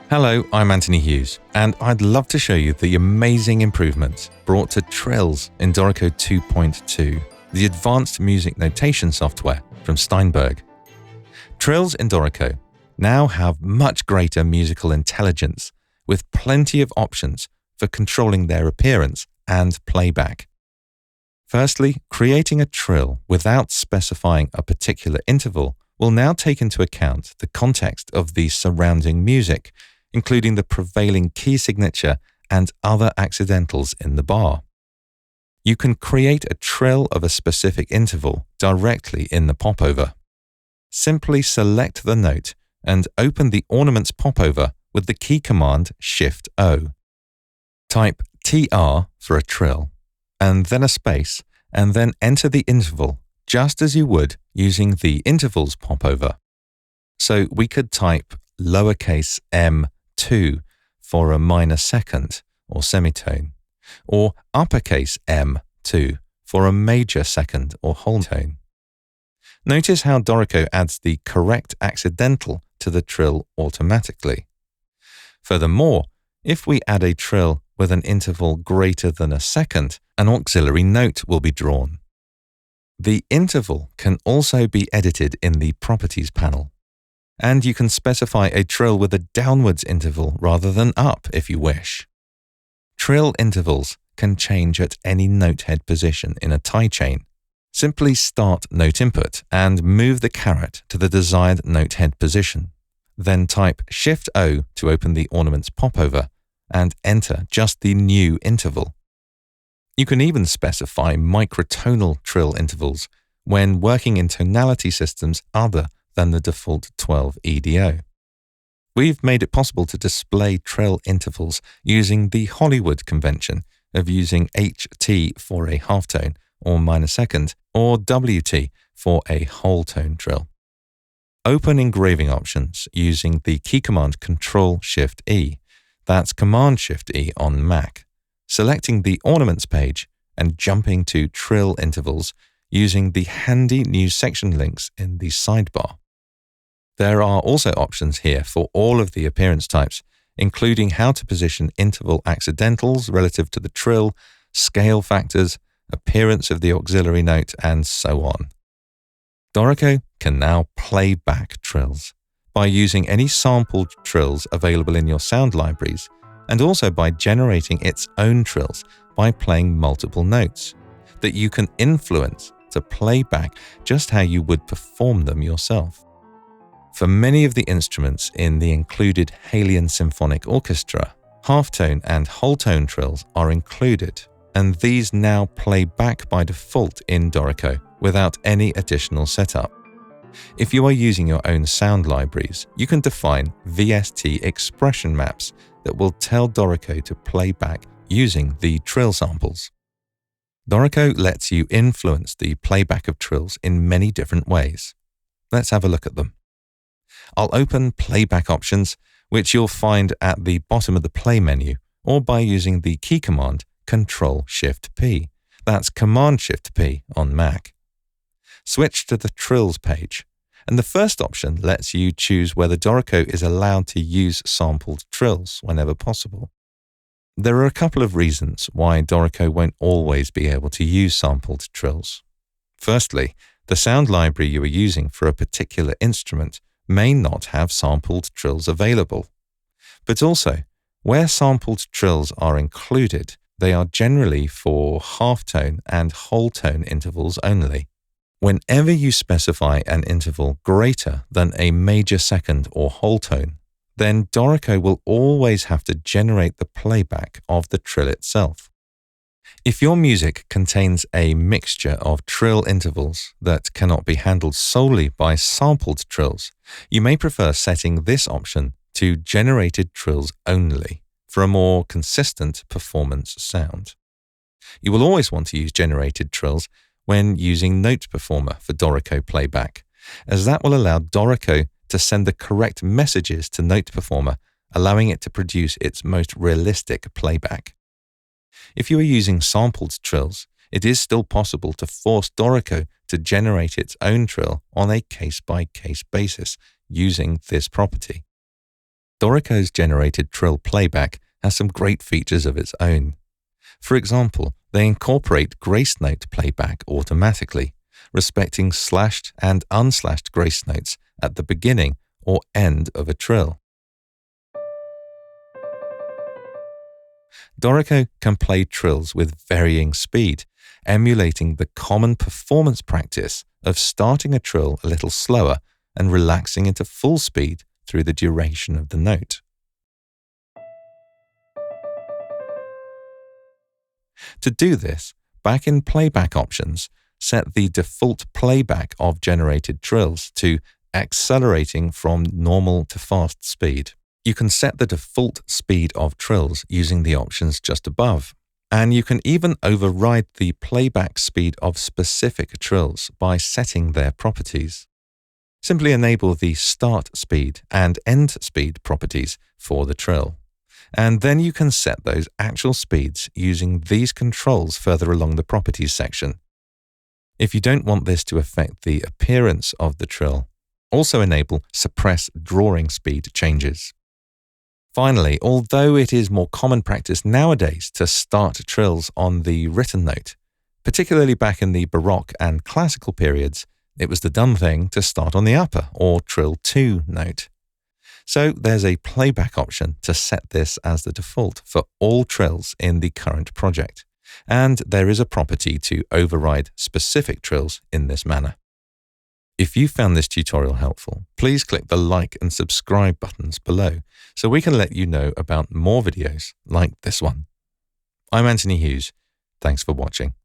Hello, I'm Anthony Hughes, and I'd love to show you the amazing improvements brought to Trills in Dorico 2.2, the advanced music notation software from Steinberg. Trills in Dorico now have much greater musical intelligence, with plenty of options for controlling their appearance and playback. Firstly, creating a trill without specifying a particular interval will now take into account the context of the surrounding music, including the prevailing key signature and other accidentals in the bar. You can create a trill of a specific interval directly in the popover. Simply select the note and open the ornaments popover with the key command Shift-O. Type TR for a trill, and then a space, and then enter the interval just as you would using the intervals popover. So we could type lowercase m2 for a minor second or semitone, or uppercase M2 for a major second or whole tone. Notice how Dorico adds the correct accidental to the trill automatically. Furthermore, if we add a trill with an interval greater than a second, an auxiliary note will be drawn. The interval can also be edited in the Properties panel, and you can specify a trill with a downwards interval rather than up if you wish. Trill intervals can change at any note head position in a tie chain. Simply start note input and move the caret to the desired note head position. Then type Shift-O to open the ornaments popover and enter just the new interval. You can even specify microtonal trill intervals when working in tonality systems other than the default 12 EDO. We've made it possible to display trill intervals using the Hollywood convention of using HT for a halftone or minor second, or WT for a whole tone trill. Open engraving options using the key command Control-Shift-E. That's Command-Shift-E on Mac. Selecting the Ornaments page and jumping to trill intervals using the handy new section links in the sidebar. There are also options here for all of the appearance types, including how to position interval accidentals relative to the trill, scale factors, appearance of the auxiliary note, and so on. Dorico can now play back trills by using any sampled trills available in your sound libraries, and also by generating its own trills by playing multiple notes that you can influence to play back just how you would perform them yourself. For many of the instruments in the included Halion Symphonic Orchestra, halftone and whole tone trills are included, and these now play back by default in Dorico without any additional setup. If you are using your own sound libraries, you can define VST expression maps that will tell Dorico to play back using the trill samples. Dorico lets you influence the playback of trills in many different ways. Let's have a look at them. I'll open Playback options, which you'll find at the bottom of the Play menu, or by using the key command Control-Shift-P. That's Command-Shift-P on Mac. Switch to the Trills page, and the first option lets you choose whether Dorico is allowed to use sampled trills whenever possible. There are a couple of reasons why Dorico won't always be able to use sampled trills. Firstly, the sound library you are using for a particular instrument may not have sampled trills available. But also, where sampled trills are included, they are generally for halftone and whole tone intervals only. Whenever you specify an interval greater than a major second or whole tone, then Dorico will always have to generate the playback of the trill itself. If your music contains a mixture of trill intervals that cannot be handled solely by sampled trills, you may prefer setting this option to generated trills only for a more consistent performance sound. You will always want to use generated trills when using Note Performer for Dorico playback, as that will allow Dorico to send the correct messages to Note Performer, allowing it to produce its most realistic playback. If you are using sampled trills, it is still possible to force Dorico to generate its own trill on a case-by-case basis using this property. Dorico's generated Trill Playback has some great features of its own. For example, they incorporate grace note playback automatically, respecting slashed and unslashed grace notes at the beginning or end of a trill. Dorico can play trills with varying speed, emulating the common performance practice of starting a trill a little slower and relaxing into full speed through the duration of the note. To do this, back in Playback options, set the default playback of generated trills to accelerating from normal to fast speed. You can set the default speed of trills using the options just above, and you can even override the playback speed of specific trills by setting their properties. Simply enable the start speed and end speed properties for the trill, and then you can set those actual speeds using these controls further along the properties section. If you don't want this to affect the appearance of the trill, also enable suppress drawing speed changes. Finally, although it is more common practice nowadays to start trills on the written note, particularly back in the Baroque and Classical periods, it was the done thing to start on the upper or Trill 2 note. So there's a playback option to set this as the default for all trills in the current project, and there is a property to override specific trills in this manner. If you found this tutorial helpful, please click the like and subscribe buttons below so we can let you know about more videos like this one. I'm Anthony Hughes. Thanks for watching.